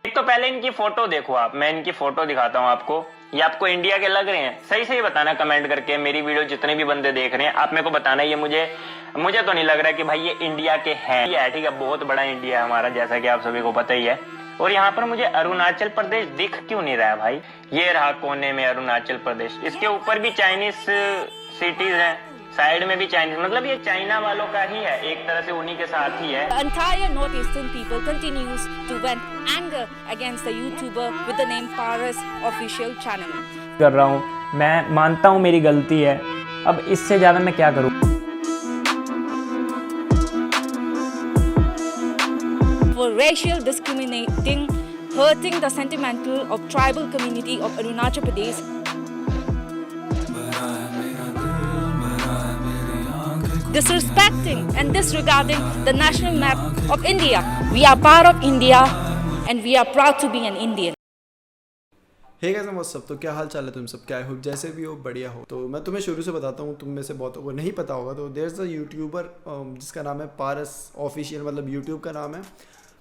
एक तो पहले इनकी फोटो देखो आप, मैं इनकी फोटो दिखाता हूँ आपको। ये आपको इंडिया के लग रहे हैं? सही सही बताना कमेंट करके। मेरी वीडियो जितने भी बंदे देख रहे हैं आप मेरे को बताना, ये मुझे तो नहीं लग रहा कि भाई ये इंडिया के हैं। ये है ठीक है, बहुत बड़ा इंडिया है हमारा, जैसा कि आप सभी को पता ही है। और यहाँ पर मुझे अरुणाचल प्रदेश दिख क्यों नहीं रहा है भाई? ये रहा कोने में अरुणाचल प्रदेश, इसके ऊपर भी चाइनीज सिटीज हैं, साइड में भी चाइनीज, मतलब ये चाइना वालों का ही है, एक तरह से उन्हीं के साथ ही है। The entire northeastern people continues to vent anger against the YouTuber with the name Paras Official Channel. कर रहा हूँ, मैं मानता हूँ मेरी गलती है, अब इससे ज़्यादा मैं क्या करूँ। For racial discriminating, hurting the sentimental of tribal community of Arunachal Pradesh. Disrespecting and disregarding the national map of India. We are part of India and we are proud to be an Indian. Hey guys, what's up. तो क्या हाल चाल है तुम सब? क्या हो, जैसे भी हो बढ़िया हो। तो मैं तुम्हें शुरू से बताता हूँ, तुम में से बहुत को नहीं पता होगा। तो देयर इज़ अ यूट्यूबर जिसका नाम है पारस ऑफिशियल, मतलब यूट्यूब का नाम है,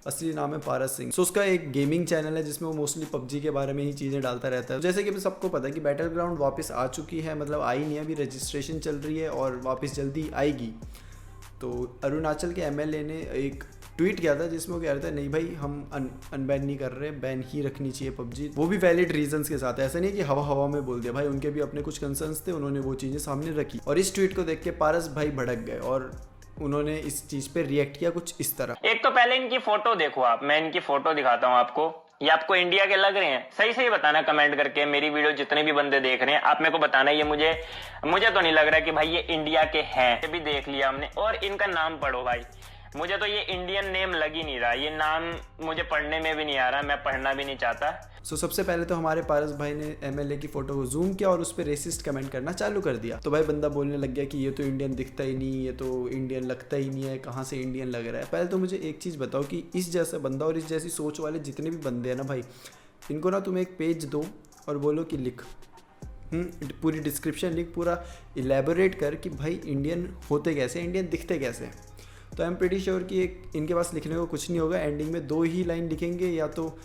असली नाम है पारस सिंह। सो उसका एक गेमिंग चैनल है जिसमें वो मोस्टली पबजी के बारे में ही चीज़ें डालता रहता है। जैसे कि सबको पता है कि बैटल ग्राउंड वापस आ चुकी है, मतलब आई नहीं है, अभी रजिस्ट्रेशन चल रही है और वापस जल्दी आएगी। तो अरुणाचल के एमएलए ने एक ट्वीट किया था जिसमें वो कह रहा था नहीं भाई, हम अनबैन नहीं कर रहे, बैन ही रखनी चाहिए पबजी, वो भी वैलिड रीजंस के साथ। ऐसा नहीं कि हवा हवा में बोल दिया भाई, उनके भी अपने कुछ कंसर्न्स थे, उन्होंने वो चीज़ें सामने रखी। और इस ट्वीट को देख के पारस भाई भड़क गए और उन्होंने इस चीज़ पे रिएक्ट किया कुछ इस तरह। एक तो पहले इनकी फोटो देखो आप, मैं इनकी फोटो दिखाता हूँ आपको। ये आपको इंडिया के लग रहे हैं? सही सही बताना कमेंट करके। मेरी वीडियो जितने भी बंदे देख रहे हैं आप मेरे को बताना, ये मुझे तो नहीं लग रहा कि भाई ये इंडिया के हैं। ये भी देख लिया हमने। और इनका नाम पढ़ो भाई, मुझे तो ये इंडियन नेम लग ही नहीं रहा, ये नाम मुझे पढ़ने में भी नहीं आ रहा, मैं पढ़ना भी नहीं चाहता। सो सबसे पहले तो हमारे पारस भाई ने एमएलए की फोटो को जूम किया और उस पर रेसिस्ट कमेंट करना चालू कर दिया। तो भाई बंदा बोलने लग गया कि ये तो इंडियन दिखता ही नहीं, ये तो इंडियन लगता ही नहीं है, कहाँ से इंडियन लग रहा है। पहले तो मुझे एक चीज़ बताओ कि इस जैसा बंदा और इस जैसी सोच वाले जितने भी बंदे हैं ना भाई, इनको ना तुम एक पेज दो और बोलो कि लिख, पूरी डिस्क्रिप्शन लिख, पूरा इलेबोरेट कर कि भाई इंडियन होते कैसे, इंडियन दिखते कैसे। तो आई एम प्रीटी श्योर कि इनके पास लिखने को कुछ नहीं होगा। एंडिंग में दो ही लाइन लिखेंगे, या तो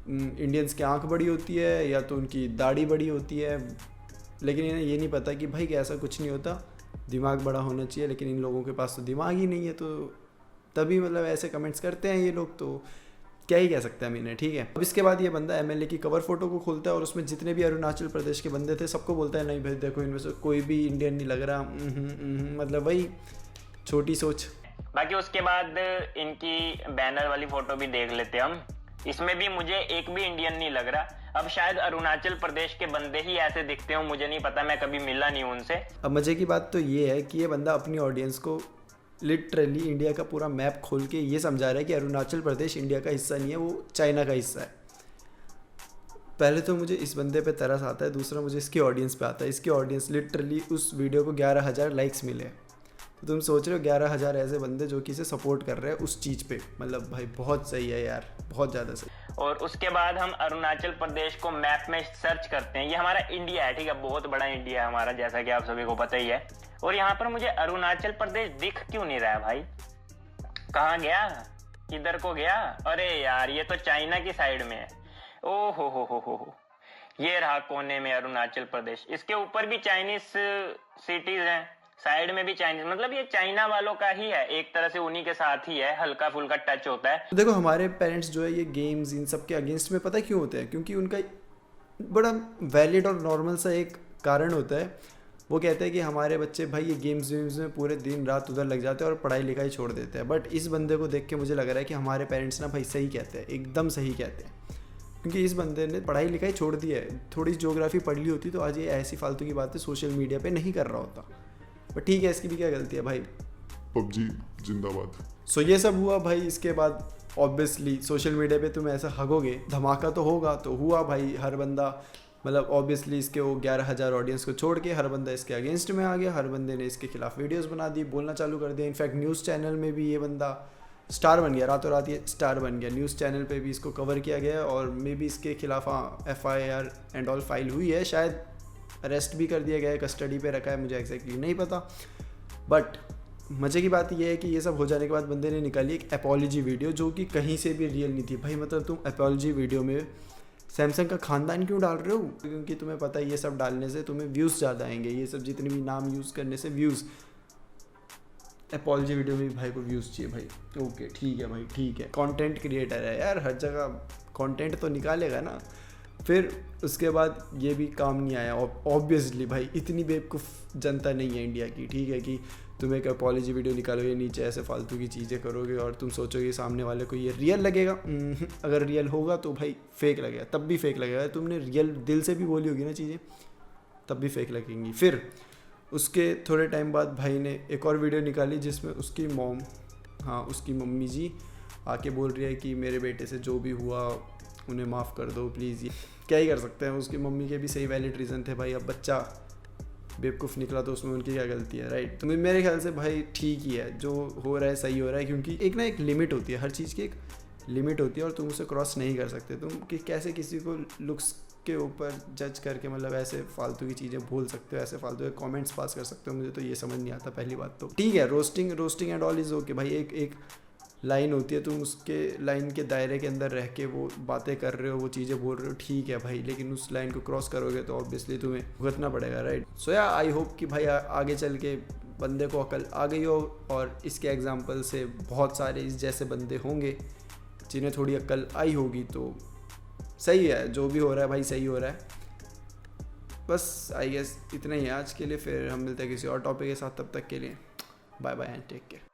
इंडियंस की आंख बड़ी होती है या तो उनकी दाढ़ी बड़ी होती है। लेकिन इन्हें ये नहीं पता कि भाई कि ऐसा कुछ नहीं होता, दिमाग बड़ा होना चाहिए। लेकिन इन लोगों के पास तो दिमाग ही नहीं है, तो तभी मतलब ऐसे कमेंट्स करते हैं ये लोग। तो क्या ही कह सकते हैं हम इन्हें, ठीक है। अब इसके बाद ये बंदा एमएलए की कवर फोटो को खोलता है और उसमें जितने भी अरुणाचल प्रदेश के बंदे थे सबको बोलता है नहीं भाई देखो, इनमें से कोई भी इंडियन नहीं लग रहा। मतलब वही छोटी सोच। बाकी उसके बाद इनकी बैनर वाली फोटो भी देख लेते हम। इसमें भी मुझे एक भी इंडियन नहीं लग रहा। अब शायद अरुणाचल प्रदेश के बंदे ही ऐसे दिखते हो, मुझे नहीं पता, मैं कभी मिला नहीं उनसे। अब मज़े की बात तो ये है कि ये बंदा अपनी ऑडियंस को लिटरली इंडिया का पूरा मैप खोल के ये समझा रहा है कि अरुणाचल प्रदेश इंडिया का हिस्सा नहीं है, वो चाइना का हिस्सा है। पहले तो मुझे इस बंदे पे तरस आता है, दूसरा मुझे इसकी ऑडियंस पे आता है। इसकी ऑडियंस लिटरली उस वीडियो को 11,000 लाइक्स मिले। तो तुम सोच रहे हो 11,000 ऐसे बंदे जो कि इसे सपोर्ट कर रहे हैं उस चीज़ पे, मतलब भाई बहुत सही है यार, बहुत ज़्यादा सही। और उसके बाद हम अरुणाचल प्रदेश को मैप में सर्च करते हैं। ये हमारा इंडिया है, ठीक है, बहुत बड़ा इंडिया है हमारा, जैसा कि आप सभी को पता ही है। और यहाँ पर मुझे अरुणाचल प्रदेश दिख क्यों नहीं रहा है भाई? कहाँ गया, किधर को गया? अरे यार ये तो चाइना की साइड में है। ओ हो, ये रहा कोने में अरुणाचल प्रदेश, इसके ऊपर भी चाइनीज सिटीज हैं, साइड में भी चाइनीज, मतलब ये चाइना वालों का ही है, एक तरह से उन्हीं के साथ ही है, हल्का फुल्का टच होता है। देखो हमारे पेरेंट्स जो है ये गेम्स इन सब के अगेंस्ट में पता क्यों होते हैं? क्योंकि उनका बड़ा वैलिड और नॉर्मल सा एक कारण होता है। वो कहते हैं कि हमारे बच्चे भाई ये गेम्स वेम्स में पूरे दिन रात उधर लग जाते हैं और पढ़ाई लिखाई छोड़ देते हैं। बट इस बंदे को देख के मुझे लग रहा है कि हमारे पेरेंट्स ना भाई सही कहते हैं, एकदम सही कहते हैं। क्योंकि इस बंदे ने पढ़ाई लिखाई छोड़ दी है, थोड़ी ज्योग्राफी पढ़ ली होती तो आज ये ऐसी फालतू की बातें सोशल मीडिया पे नहीं कर रहा होता। बट ठीक है, इसकी भी क्या गलती है भाई, पबजी जिंदाबाद। सो ये सब हुआ भाई। इसके बाद ऑब्वियसली सोशल मीडिया पे तुम ऐसा हगोगे, धमाका तो होगा। तो हुआ भाई, हर बंदा मतलब ऑब्वियसली इसके वो 11,000 ऑडियंस को छोड़ के हर बंदा इसके अगेंस्ट में आ गया। हर बंदे ने इसके खिलाफ वीडियोस बना दी, बोलना चालू कर दिया। इनफैक्ट न्यूज़ चैनल में भी ये बंदा स्टार बन गया, रातों रात ये स्टार बन गया। न्यूज़ चैनल पे भी इसको कवर किया गया और मे बी इसके खिलाफ FIR एंड ऑल फाइल हुई है, शायद अरेस्ट भी कर दिया गया है, कस्टडी पे रखा है, मुझे एग्जैक्टली नहीं पता। बट मज़े की बात यह है कि ये सब हो जाने के बाद बंदे ने निकाली एक अपॉलॉजी वीडियो जो कि कहीं से भी रियल नहीं थी। भाई मतलब तुम अपॉलॉजी वीडियो में सैमसंग का खानदान क्यों डाल रहे हो? क्योंकि तुम्हें पता है ये सब डालने से तुम्हें व्यूज़ ज़्यादा आएंगे, ये सब जितने भी नाम यूज़ करने से व्यूज़। अपॉलॉजी वीडियो में भाई को व्यूज़ चाहिए भाई, ओके ठीक है भाई ठीक है, कंटेंट क्रिएटर है यार, हर जगह कंटेंट तो निकालेगा ना। फिर उसके बाद ये भी काम नहीं आया ऑब्वियसली। भाई इतनी बेवकूफ़ जनता नहीं है इंडिया की, ठीक है, कि तुम एक अपॉलॉजी वीडियो निकालोगे, नीचे ऐसे फालतू की चीज़ें करोगे और तुम सोचोगे सामने वाले को ये रियल लगेगा। अगर रियल होगा तो भाई फेक लगेगा, तब भी फेक लगेगा। तुमने रियल दिल से भी बोली होगी ना चीज़ें, तब भी फेक लगेंगी। फिर उसके थोड़े टाइम बाद भाई ने एक और वीडियो निकाली जिसमें उसकी मॉम, हाँ उसकी मम्मी जी आके बोल रही है कि मेरे बेटे से जो भी हुआ उन्हें माफ़ कर दो प्लीज़। ये क्या ही कर सकते हैं, उसकी मम्मी के भी सही वैलिड रीज़न थे भाई। अब बच्चा बेवकूफ़ निकला तो उसमें उनकी क्या गलती है, राइट? तो मेरे ख्याल से भाई ठीक ही है, जो हो रहा है सही हो रहा है, क्योंकि एक ना एक लिमिट होती है, हर चीज़ की एक लिमिट होती है और तुम उसे क्रॉस नहीं कर सकते। तुम कि कैसे किसी को लुक्स के ऊपर जज करके मतलब ऐसे फालतू की चीज़ें बोल सकते हो, ऐसे फालतू के कमेंट्स पास कर सकते हो, मुझे तो ये समझ नहीं आता। पहली बात तो ठीक है, roasting and all is okay भाई, एक लाइन होती है, तुम उसके लाइन के दायरे के अंदर रह के वो बातें कर रहे हो, वो चीज़ें बोल रहे हो, ठीक है भाई, लेकिन उस लाइन को क्रॉस करोगे तो ऑब्वियसली तुम्हें भुगतना पड़ेगा, राइट? सो या आई होप कि भाई आगे चल के बंदे को अकल आ गई हो और इसके एग्जाम्पल से बहुत सारे इस जैसे बंदे होंगे जिन्हें थोड़ी अकल आई होगी। तो सही है, जो भी हो रहा है भाई सही हो रहा है। बस आई गेस इतना ही है आज के लिए, फिर हम मिलते हैं किसी और टॉपिक के साथ, तब तक के लिए bye bye and take care.